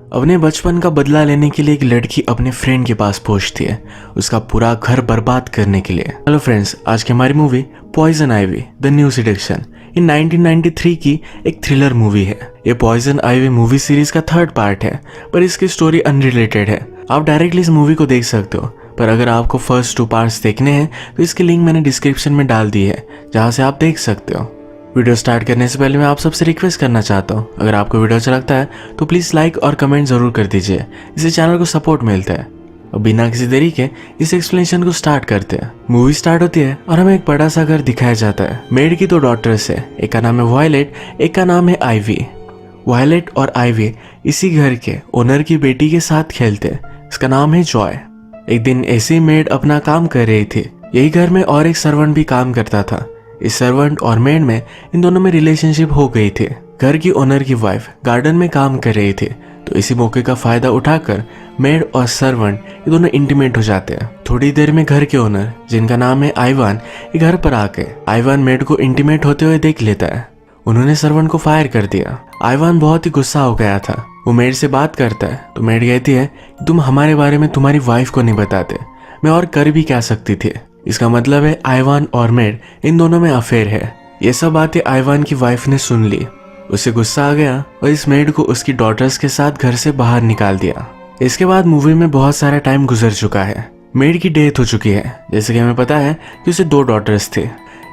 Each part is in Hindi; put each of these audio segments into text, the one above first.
अपने बचपन का बदला लेने के लिए एक लड़की अपने फ्रेंड के पास पहुंचती है, उसका पूरा घर बर्बाद करने के लिए। हेलो फ्रेंड्स, आज की हमारी movie Poison Ivy the New Seduction ये 1993 की एक थ्रिलर मूवी है। ये पॉइजन आइवी मूवी सीरीज का थर्ड पार्ट है, पर इसकी स्टोरी अनरिलेटेड है। आप डायरेक्टली इस मूवी को देख सकते हो, पर अगर आपको फर्स्ट 2 पार्ट्स देखने हैं तो इसकी लिंक मैंने डिस्क्रिप्शन में डाल दी है, जहां से आप देख सकते हो। वीडियो स्टार्ट करने से पहले मैं आप सबसे रिक्वेस्ट करना चाहता हूँ, अगर आपको वीडियो अच्छा लगता है तो प्लीज़ लाइक और कमेंट जरूर कर दीजिए, इससे चैनल को सपोर्ट मिलता है। अब बिना किसी देरी के इस एक्सप्लेनेशन को स्टार्ट करते हैं। मूवी स्टार्ट होती है और हमें एक बड़ा सा घर दिखाया जाता है। मेड की 2 डॉटर्स है, एक का नाम है वायलेट, एक का नाम है आइवी। वायलेट और आइवी इसी घर के ओनर की बेटी के साथ खेलते हैं, इसका नाम है जॉय। एक दिन ऐसे ही मेड अपना काम कर रही थी। यही घर में और एक सर्वेंट भी काम करता था। इस सर्वेंट और मेड में इन दोनों में रिलेशनशिप हो गई थी। घर की ओनर की वाइफ गार्डन में काम कर रही थी, तो इसी मौके का फायदा उठाकर मेड और सर्वेंट ये दोनों इंटीमेट हो जाते हैं। थोड़ी देर में घर के ओनर, जिनका नाम है आइवान, ये घर पर आके आइवान मेड को इंटीमेट होते हुए देख लेता है। उन्होंने सर्वेंट को फायर कर दिया। आइवान बहुत ही गुस्सा हो गया था। वो मेड से बात करता है तो मेड कहती है कि तुम हमारे बारे में तुम्हारी वाइफ को नहीं बताते, मैं और कर भी क्या सकती थी। इसका मतलब है आइवान और मेड इन दोनों में अफेयर है। ये सब बातें आइवान की वाइफ ने सुन ली। उसे गुस्सा आ गया और इस मेड को उसकी डॉटर्स के साथ घर से बाहर निकाल दिया। इसके बाद मूवी में बहुत सारा टाइम गुजर चुका है। मेड की डेथ हो चुकी है। जैसे कि हमें पता है कि उसे 2 डॉटर्स थे।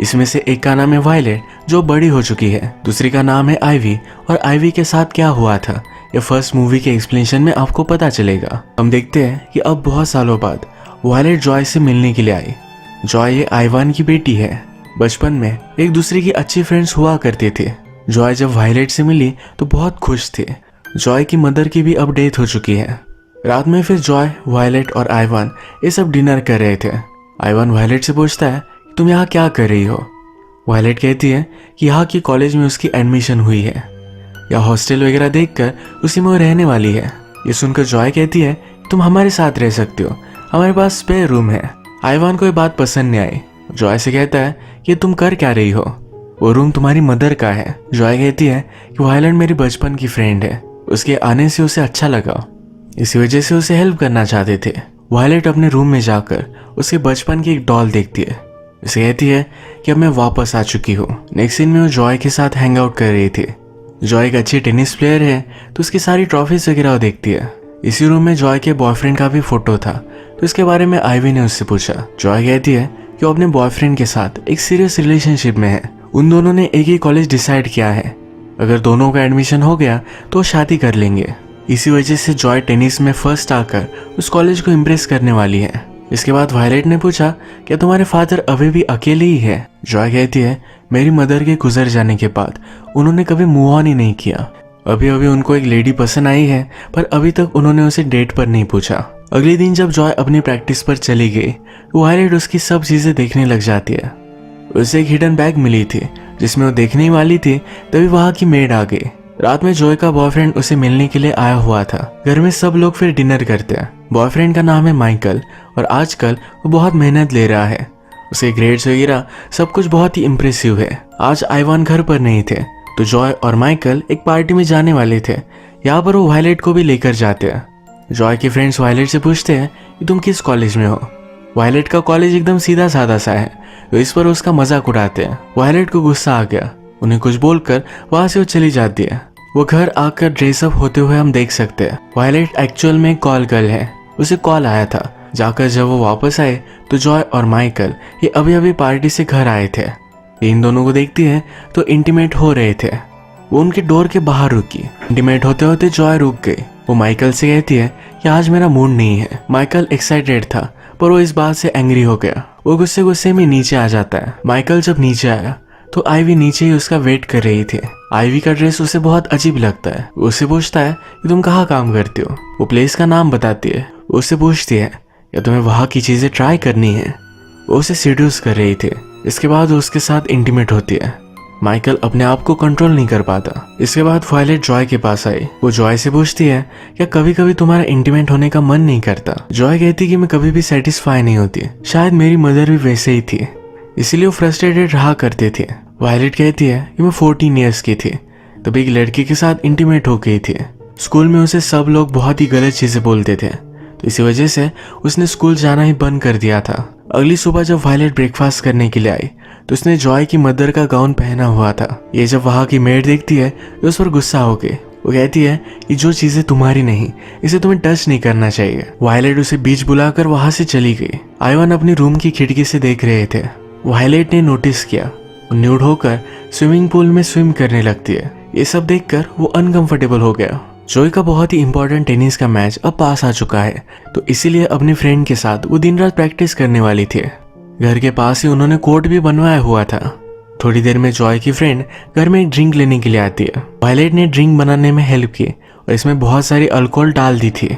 इसमें से एक का नाम है वायलेट, जो बड़ी हो चुकी है। दूसरी का नाम है आइवी, और आइवी के साथ क्या हुआ था ये फर्स्ट मूवी के एक्सप्लेनेशन में आपको पता चलेगा। हम देखते हैं कि अब बहुत सालों बाद वायलेट जॉय से मिलने के लिए आई। जॉय ये आइवान की बेटी है। बचपन में एक दूसरे की अच्छी फ्रेंड्स हुआ करते थे। जॉय जब वायलेट से मिली तो बहुत खुश थे। जॉय की मदर की भी अब डेथ हो चुकी है। रात में फिर जॉय, वायलेट और आइवान ये सब डिनर कर रहे थे। आइवान वायलेट से पूछता है तुम यहाँ क्या कर रही हो। वायलेट कहती है कि यहाँ की कॉलेज में उसकी एडमिशन हुई है, या हॉस्टल वगैरह देखकर उसी में वो रहने वाली है। ये सुनकर जॉय कहती है तुम हमारे साथ रह सकते हो, हमारे पास स्पेयर रूम है। आइवान को ये बात पसंद नहीं आई। जॉय से कहता है कि तुम कर क्या रही हो, वो रूम तुम्हारी मदर का है। जॉय कहती है कि वायलेट मेरी बचपन की फ्रेंड है, उसके आने से उसे अच्छा लगा, इसी वजह से उसे हेल्प करना चाहते थे। वायलेट अपने रूम में जाकर उसके बचपन की एक डॉल देखती है। उसे कहती है कि अब मैं वापस आ चुकी हूँ। नेक्स्ट सीन में वो जॉय के साथ हैंग आउट कर रही थी। जॉय एक अच्छी टेनिस प्लेयर है, तो उसकी सारी ट्रॉफीज वगैरह वो देखती है। इसी रूम में जॉय के बॉयफ्रेंड का भी फोटो था, तो इसके बारे में आइवी ने उससे पूछा। जॉय कहती है कि वो अपने बॉयफ्रेंड के साथ एक सीरियस रिलेशनशिप में है। उन दोनों ने एक ही कॉलेज डिसाइड किया है, अगर दोनों का एडमिशन हो गया तो शादी कर लेंगे। इसी वजह से जॉय टेनिस में फर्स्ट आकर उस कॉलेज को इम्प्रेस करने वाली है। इसके बाद वायलेट ने पूछा क्या तुम्हारे फादर अभी भी अकेले ही है। जॉय कहती है मेरी मदर के गुजर जाने के बाद उन्होंने कभी मूव ऑन ही नहीं किया। अभी अभी उनको एक लेडी पसंद आई है, पर अभी तक उन्होंने उसे डेट पर नहीं पूछा। अगले दिन जब जॉय अपनी प्रैक्टिस पर चली गई तो वायलेट उसकी सब चीजें देखने लग जाती है। उसे एक हिडन बैग मिली थी जिसमें वो देखने वाली थी, तभी वहां की मेड आ गई। रात में जॉय का बॉयफ्रेंड उसे मिलने के लिए आया हुआ था। घर में सब लोग फिर डिनर करते हैं। बॉयफ्रेंड का नाम है माइकल, और आजकल वो बहुत मेहनत ले रहा है। उसके ग्रेड्स वगैरह सब कुछ बहुत ही इम्प्रेसिव है। आज आइवान घर पर नहीं थे, तो जॉय और माइकल एक पार्टी में जाने वाले थे। यहाँ पर वो वायलेट को भी लेकर जाते हैं। जॉय के फ्रेंड्स वायलेट से पूछते हैं कि तुम किस कॉलेज में हो। वायलेट का कॉलेज एकदम सीधा साधा सा है, तो इस पर उसका मजाक उड़ाते हैं। वायलेट को गुस्सा आ गया, उन्हें कुछ बोलकर वहां से वो चली जाती है। वो घर आकर ड्रेसअप होते हुए हम देख सकते हैं। वायलेट एक्चुअल में कॉल गर्ल है, उसे कॉल आया था। जाकर जब वो वापस आए तो जॉय और माइकल ये अभी अभी पार्टी से घर आए थे। इन दोनों को देखती है तो इंटीमेट हो रहे थे। वो उनके डोर के बाहर रुकी। इंटीमेट होते होते जॉय रुक गई। वो माइकल से कहती है कि आज मेरा मूड नहीं है। माइकल एक्साइटेड था, पर वो इस बात से एंग्री हो गया। वो गुस्से गुस्से में नीचे आ जाता है। माइकल जब नीचे आया तो आइवी नीचे ही उसका वेट कर रही थी। आइवी का ड्रेस उसे बहुत अजीब लगता है। उससे पूछता है कि तुम कहाँ काम करती हो। वो प्लेस का नाम बताती है। उससे पूछती है क्या तुम्हें वहाँ की चीजें ट्राई करनी है। वो उसे सीड्यूस कर रही थी। इसके बाद वो उसके साथ इंटीमेट होती है। माइकल अपने आप को कंट्रोल नहीं कर पाता। इसके बाद वायलेट जॉय के पास आई। वो जॉय से पूछती है क्या कभी कभी तुम्हारा इंटीमेट होने का मन नहीं करता। जॉय कहती कि मैं कभी भी सेटिस्फाई नहीं होती, शायद मेरी मदर भी वैसे ही थी, इसीलिए वो फ्रस्ट्रेटेड रहा करते थे। वायलेट कहती है कि मैं 14 ईयर्स की थी तभी एक लड़की के साथ इंटीमेट हो गई थी। स्कूल में उसे सब लोग बहुत ही गलत चीजें बोलते थे, तो इसी वजह से उसने स्कूल जाना ही बंद कर दिया था। अगली सुबह जब वायलेट ब्रेकफास्ट करने के लिए आई तो उसने जॉय की मदर का गाउन पहना हुआ था। ये जब वहाँ की मेड देखती है तो उस पर गुस्सा होके वो कहती है कि जो चीजें तुम्हारी नहीं इसे तुम्हें टच नहीं करना चाहिए। वायलेट उसे बीच बुलाकर वहां से चली गई। आइवान अपनी रूम की खिड़की से देख रहे थे। वायलेट ने नोटिस किया वो न्यूड होकर स्विमिंग पूल में स्विम करने लगती है। ये सब देखकर वो अनकंफर्टेबल हो गया। जॉय का बहुत ही इंपॉर्टेंट टेनिस का मैच अब पास आ चुका है, तो इसीलिए अपने फ्रेंड के साथ वो दिन रात प्रैक्टिस करने वाली थी। घर के पास ही उन्होंने कोर्ट भी बनवाया हुआ था। थोड़ी देर में जॉय की फ्रेंड घर में एक ड्रिंक लेने के लिए आती है। वायलेट ने ड्रिंक बनाने में हेल्प की और इसमें बहुत सारी अल्कोहल डाल दी थी।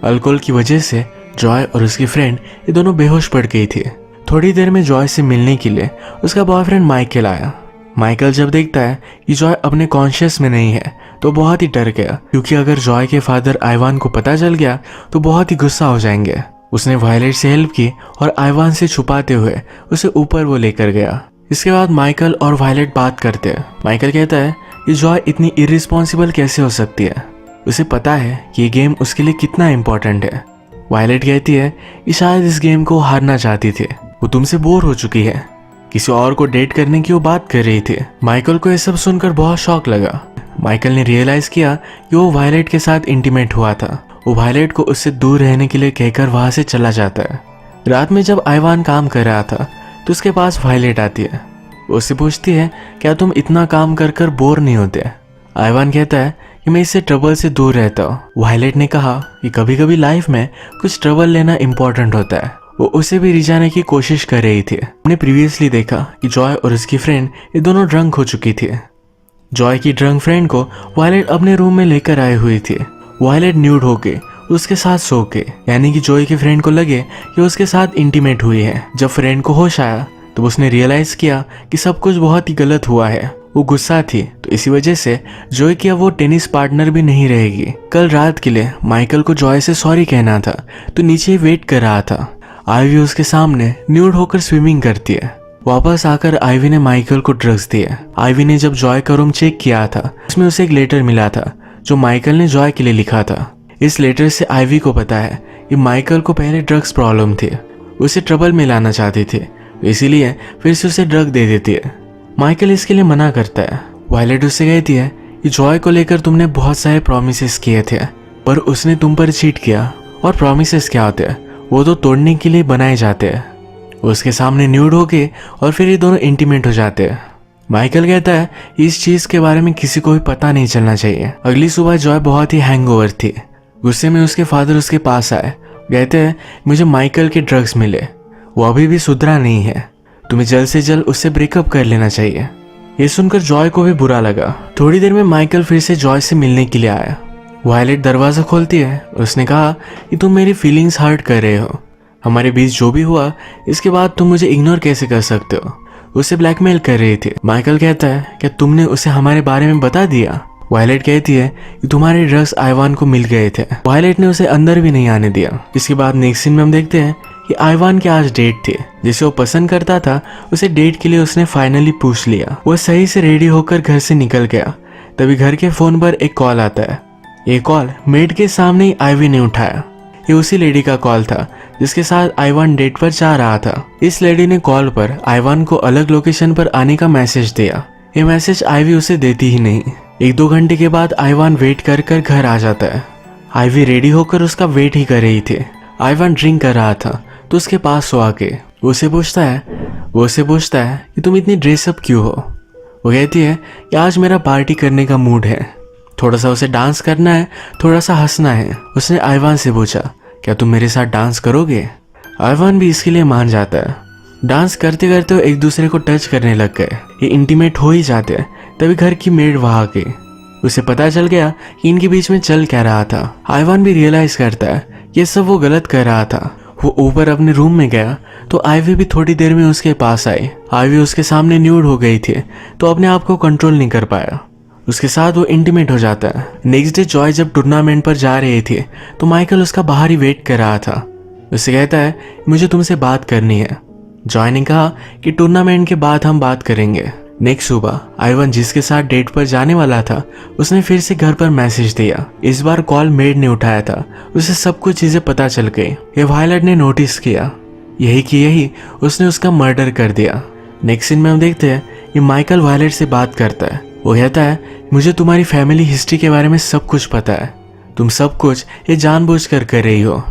अल्कोहल की वजह से जॉय और उसकी फ्रेंड ये दोनों बेहोश पड़ गई थी। थोड़ी देर में जॉय से मिलने के लिए उसका बॉयफ्रेंड माइकल आया। माइकल जब देखता है कि जॉय अपने कॉन्शियस में नहीं है तो बहुत ही डर गया, क्योंकि अगर जॉय के फादर आइवान को पता चल गया तो बहुत ही गुस्सा हो जाएंगे। उसने वायलेट से हेल्प की और आइवान से छुपाते हुए उसे ऊपर वो लेकर गया। इसके बाद माइकल और वायलेट बात करते हैं। माइकल कहता है कि जॉय इतनी इररिस्पॉन्सिबल कैसे हो सकती है, उसे पता है कि ये गेम उसके लिए कितना इम्पोर्टेंट है। वायलेट कहती है कि शायद इस गेम को हारना चाहती थी, वो तुमसे बोर हो चुकी है, किसी और को डेट करने की वो बात कर रही थी। माइकल को ये सब सुनकर बहुत शॉक लगा। माइकल ने रियलाइज किया कि वो वायलेट के साथ इंटीमेट हुआ था। वो वायलेट को उससे दूर रहने के लिए कहकर वहां से चला जाता है। रात में जब आइवान काम कर रहा था तो उसके पास वायलेट आती है। वो उससे पूछती है क्या तुम इतना काम कर कर बोर नहीं होते। आइवान कहता है कि मैं इससे ट्रबल से दूर रहता हूँ। वायलेट ने कहा कि कभी कभी लाइफ में कुछ ट्रबल लेना इम्पोर्टेंट होता है। वो उसे भी रिझाने की कोशिश कर रही थी। हमने प्रीवियसली देखा कि जॉय और उसकी फ्रेंड ये दोनों ड्रंक हो चुकी थी। जॉय की ड्रंक फ्रेंड को वायलेट अपने रूम में लेकर आई हुई थी। वायलेट न्यूड होके उसके साथ सो के, यानी कि जॉय की फ्रेंड को लगे कि उसके साथ इंटीमेट हुई है। जब फ्रेंड को होश आया तो उसने रियलाइज किया कि सब कुछ बहुत ही गलत हुआ है। वो गुस्सा थी, तो इसी वजह से जॉय की अब वो टेनिस पार्टनर भी नहीं रहेगी। कल रात के लिए माइकल को जॉय से सॉरी कहना था, तो नीचे वेट कर रहा था। आइवी उसके सामने न्यूड होकर स्विमिंग करती है। वापस आकर आइवी ने माइकल को ड्रग्स दिए। आइवी ने जब जॉय का रूम चेक किया था उसमें उसे एक लेटर मिला था जो माइकल ने जॉय के लिए लिखा था। इस लेटर से आइवी को पता है कि माइकल को पहले ड्रग्स प्रॉब्लम थी, उसे ट्रबल में लाना चाहती थी, इसीलिए फिर से उसे ड्रग दे देती है। माइकल इसके लिए मना करता है। वायलेट उससे कहती है कि जॉय को लेकर तुमने बहुत सारे प्रॉमिसेस किए थे पर उसने तुम पर चीट किया। और प्रॉमिसेस क्या होते हैं, वो तो तोड़ने के लिए बनाए जाते हैं। उसके सामने न्यूड होके और फिर ये दोनों इंटीमेट हो जाते हैं। माइकल कहता है इस चीज के बारे में किसी को भी पता नहीं चलना चाहिए। अगली सुबह जॉय बहुत ही हैंगओवर थी। गुस्से में उसके फादर उसके पास आए, कहते हैं मुझे माइकल के ड्रग्स मिले, वो अभी भी सुधरा नहीं है, तुम्हें जल्द से जल्द उससे ब्रेकअप कर लेना चाहिए। ये सुनकर जॉय को भी बुरा लगा। थोड़ी देर में माइकल फिर से जॉय से मिलने के लिए आया। वायलेट दरवाजा खोलती है। उसने कहा कि तुम मेरी फीलिंग्स हर्ट कर रहे हो, हमारे बीच जो भी हुआ इसके बाद तुम मुझे इग्नोर कैसे कर सकते हो। उसे ब्लैकमेल कर रही थी। माइकल कहता है क्या तुमने उसे हमारे बारे में बता दिया। वायलेट कहती है कि तुम्हारे ड्रग्स आइवान को मिल गए थे। वायलेट ने उसे अंदर भी नहीं आने दिया। इसके बाद नेक्स्ट सीन में हम देखते हैं कि आइवान की आज डेट थी। जिसे वो पसंद करता था उसे डेट के लिए उसने फाइनली पूछ लिया। वो सही से रेडी होकर घर से निकल गया। तभी घर के फोन पर एक कॉल आता है। ये कॉल मेड के सामने ही आइवी ने उठाया। ये उसी लेडी का कॉल था जिसके साथ आइवान डेट पर जा रहा था। इस लेडी ने कॉल पर आइवान को अलग लोकेशन पर आने का मैसेज दिया। ये मैसेज आइवी उसे देती ही नहीं। 1-2 घंटे के बाद आइवान वेट कर कर घर आ जाता है। आइवी रेडी होकर उसका वेट ही कर रही थी। आइवान ड्रिंक कर रहा था तो उसके पास सो आके वो उसे पूछता है कि तुम इतनी ड्रेसअप क्यों हो। वो कहती है कि आज मेरा पार्टी करने का मूड है, थोड़ा सा उसे डांस करना है, थोड़ा सा हंसना है। उसने आइवान से पूछा क्या तुम मेरे साथ डांस करोगे। आइवान भी इसके लिए मान जाता है। डांस करते करते वो एक दूसरे को टच करने लग गए। ये इंटीमेट हो ही जाते हैं। तभी घर की मेड वहां आ गई। उसे पता चल गया कि इनके बीच में चल क्या रहा था। आइवान भी रियलाइज करता है ये सब वो गलत कर रहा था। वो ऊपर अपने रूम में गया तो आइवी भी थोड़ी देर में उसके पास आई। आइवी उसके सामने न्यूड हो गई थी तो अपने आप को कंट्रोल नहीं कर पाया। उसके साथ वो इंटीमेट हो जाता है। नेक्स्ट डे जॉय जब टूर्नामेंट पर जा रही थी तो माइकल उसका बाहर ही वेट कर रहा था। उसे कहता है मुझे तुमसे बात करनी है। जॉय ने कहा कि टूर्नामेंट के बाद हम बात करेंगे। नेक्स्ट सुबह आइवान जिसके साथ डेट पर जाने वाला था उसने फिर से घर पर मैसेज दिया। इस बार कॉल मेड ने उठाया था। उसे सब कुछ चीजें पता चल गई। ये वायलेट ने नोटिस किया, यही कि यही उसने उसका मर्डर कर दिया। नेक्स्ट सीन में हम देखते हैं ये माइकल वायलेट से बात करता है। वो कहता है मुझे तुम्हारी फैमिली हिस्ट्री के बारे में सब कुछ पता है, तुम सब कुछ ये जानबूझकर कर रही हो।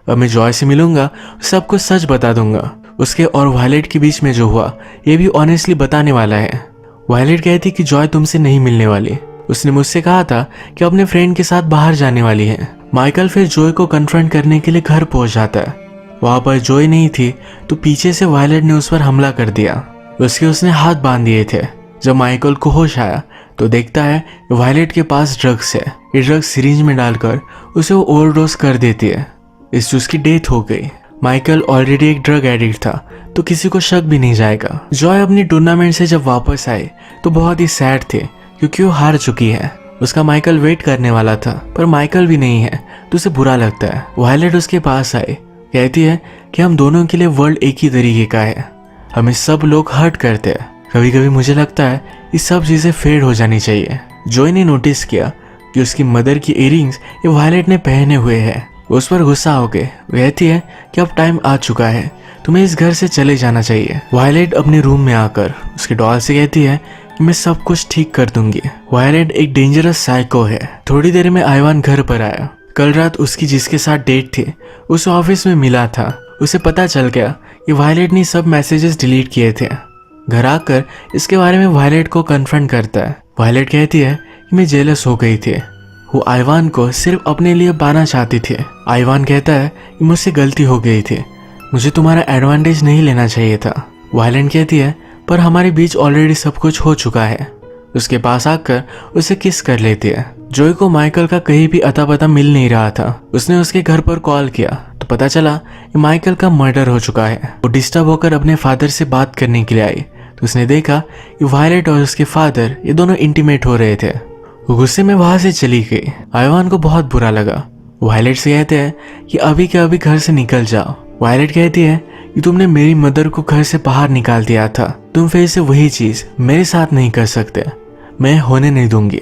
अब मैं जॉय से मिलूंगा, सब कुछ सच बता दूंगा। उसके और वायलेट के बीच में जो हुआ ये भी ऑनेस्टली बताने वाला है। वायलेट कहती कि जॉय तुमसे नहीं मिलने वाली, उसने मुझसे कहा था कि अपने फ्रेंड के साथ बाहर जाने वाली है। माइकल फिर जॉय को कन्फ्रंट करने के लिए घर पहुंच जाता है। वहां पर जॉय नहीं थी तो पीछे से वायलेट ने उस पर हमला कर दिया। उसने हाथ बांध दिए थे। जब माइकल को होश आया तो देखता है वायलेट के पास ड्रग्स है। ये ड्रग्स सिरिंज में डालकर उसे वो ओवरडोज कर देती है। इससे उसकी डेथ हो गई। माइकल ऑलरेडी एक ड्रग एडिक्ट था तो किसी को शक भी नहीं जाएगा। जॉय अपनी टूर्नामेंट से जब वापस आई तो बहुत ही सैड थे क्योंकि वो हार चुकी है। उसका माइकल वेट करने वाला था पर माइकल भी नहीं है तो उसे बुरा लगता है। वायलेट उसके पास आई, कहती है कि हम दोनों के लिए वर्ल्ड एक ही तरीके का है, हमें सब लोग हर्ट करते हैं। कभी कभी मुझे लगता है ये सब चीजें फेड हो जानी चाहिए। जॉय ने नोटिस किया कि उसकी मदर की इयररिंग्स ये वायलेट ने पहने हुए हैं। उस पर गुस्सा हो गए। वो कहती है कि अब टाइम आ चुका है, तुम्हें इस घर से चले जाना चाहिए। वायलेट अपने रूम में आकर उसके डॉल से कहती है कि मैं सब कुछ ठीक कर दूंगी। वायलेट एक डेंजरस साइको है। थोड़ी देर में आइवान घर पर आया। कल रात उसकी जिसके साथ डेट थी उस ऑफिस में मिला था। उसे पता चल गया कि वायलेट ने सब मैसेजेस डिलीट किए थे। घर आकर इसके बारे में वायलेट को कन्फ्रंट करता है। वायलेट कहती है कि मैं जेलस हो गई थी, वो आइवान को सिर्फ अपने लिए पाना चाहती थी। आइवान कहता है कि मुझसे गलती हो गई थी, मुझे तुम्हारा एडवांटेज नहीं लेना चाहिए था। वायलेट कहती है पर हमारे बीच ऑलरेडी सब कुछ हो चुका है। उसके पास आकर उसे किस कर लेती है। जॉय को माइकल का कहीं भी अता पता मिल नहीं रहा था। उसने उसके घर पर कॉल किया तो पता चला कि माइकल का मर्डर हो चुका है। वो डिस्टर्ब होकर अपने फादर से बात करने के लिए आई तो उसने देखा कि वायलेट और उसके फादर ये दोनों इंटीमेट हो रहे थे। वो गुस्से में वहां से चली गई। आइवान को बहुत बुरा लगा। वायलेट से कहते हैं कि अभी के अभी घर से निकल जाओ। वायलेट कहती है कि तुमने मेरी मदर को घर से बाहर निकाल दिया था, तुम फिर से वही चीज मेरे साथ नहीं कर सकते, मैं होने नहीं दूंगी।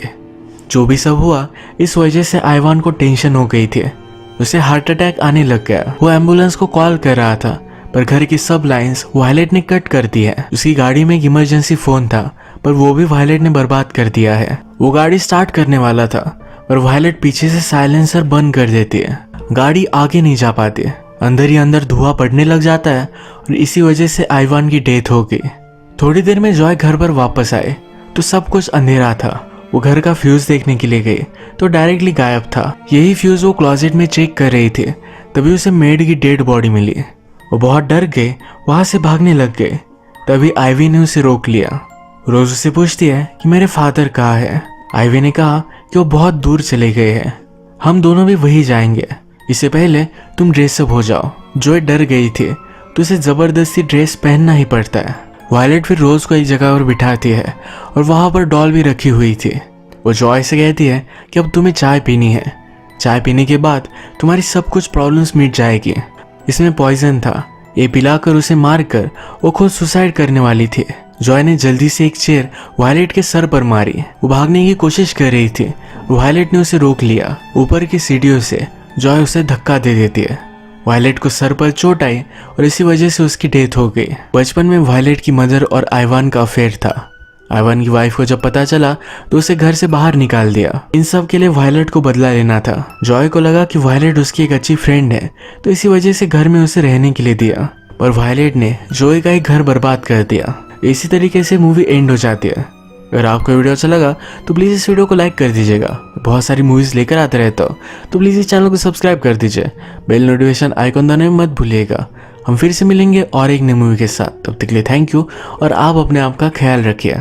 जो भी सब हुआ इस वजह से आइवान को टेंशन हो गई थी। उसे हार्ट अटैक आने लग गया। वो एम्बुलेंस को कॉल कर रहा था पर घर की सब लाइंस वायलेट ने कट कर दी है। उसकी गाड़ी में एक इमरजेंसी फोन था पर वो भी वायलेट ने बर्बाद कर दिया है। वो गाड़ी स्टार्ट करने वाला था पर वायलेट पीछे से साइलेंसर बंद कर देती है। गाड़ी आगे नहीं जा पाती। अंदर ही अंदर धुआं पड़ने लग जाता है और इसी वजह से आइवान की डेथ हो गई। थोड़ी देर में जॉय घर पर वापस आए तो सब कुछ अंधेरा था। वो घर का फ्यूज देखने के लिए गई तो डायरेक्टली गायब था। यही फ्यूज वो क्लोजेट में चेक कर रही थी तभी उसे मेड की डेड बॉडी मिली। वो बहुत डर गए, वहां से भागने लग गए। तभी आइवी ने उसे रोक लिया। रोज उससे पूछती है कि मेरे फादर कहाँ है। आइवी ने कहा कि वो बहुत दूर चले गए हैं, हम दोनों भी वही जाएंगे, इससे पहले तुम ड्रेसअप हो जाओ। जॉय डर गई थी तो उसे जबरदस्ती ड्रेस पहनना ही पड़ता है। वायलेट फिर रोज को एक जगह पर बिठाती है और वहां पर डॉल भी रखी हुई थी। वो जॉय से कहती है कि अब तुम्हें चाय पीनी है, चाय पीने के बाद तुम्हारी सब कुछ प्रॉब्लम्स मिट जाएगी। इसमें पॉइजन था, ये पिलाकर उसे मारकर वो खुद सुसाइड करने वाली थी। जॉय ने जल्दी से एक चेयर वायलेट के सर पर मारी। वो भागने की कोशिश कर रही थी, वायलेट ने उसे रोक लिया। ऊपर की सीढ़ियों से जॉय उसे धक्का दे देती है। वायलेट को सर पर चोट आई और इसी वजह से उसकी डेथ हो गई। बचपन में वायलेट की मदर और आइवान का अफेयर था। आइवान की वाइफ को जब पता चला तो उसे घर से बाहर निकाल दिया। इन सब के लिए वायलेट को बदला लेना था। जॉय को लगा कि वायलेट उसकी एक अच्छी फ्रेंड है तो इसी वजह से घर में उसे रहने के लिए दिया, पर वायलेट ने जॉय का एक घर बर्बाद कर दिया। इसी तरीके से मूवी एंड हो जाती है। अगर आपको वीडियो अच्छा लगा तो प्लीज़ इस वीडियो को लाइक कर दीजिएगा। बहुत सारी मूवीज़ लेकर आते रहता हूँ तो प्लीज़ इस चैनल को सब्सक्राइब कर दीजिए। बेल नोटिफिकेशन आइकॉन दबाने में मत भूलिएगा। हम फिर से मिलेंगे और एक नई मूवी के साथ। तब तक के लिए थैंक यू और आप अपने आप का ख्याल रखिए।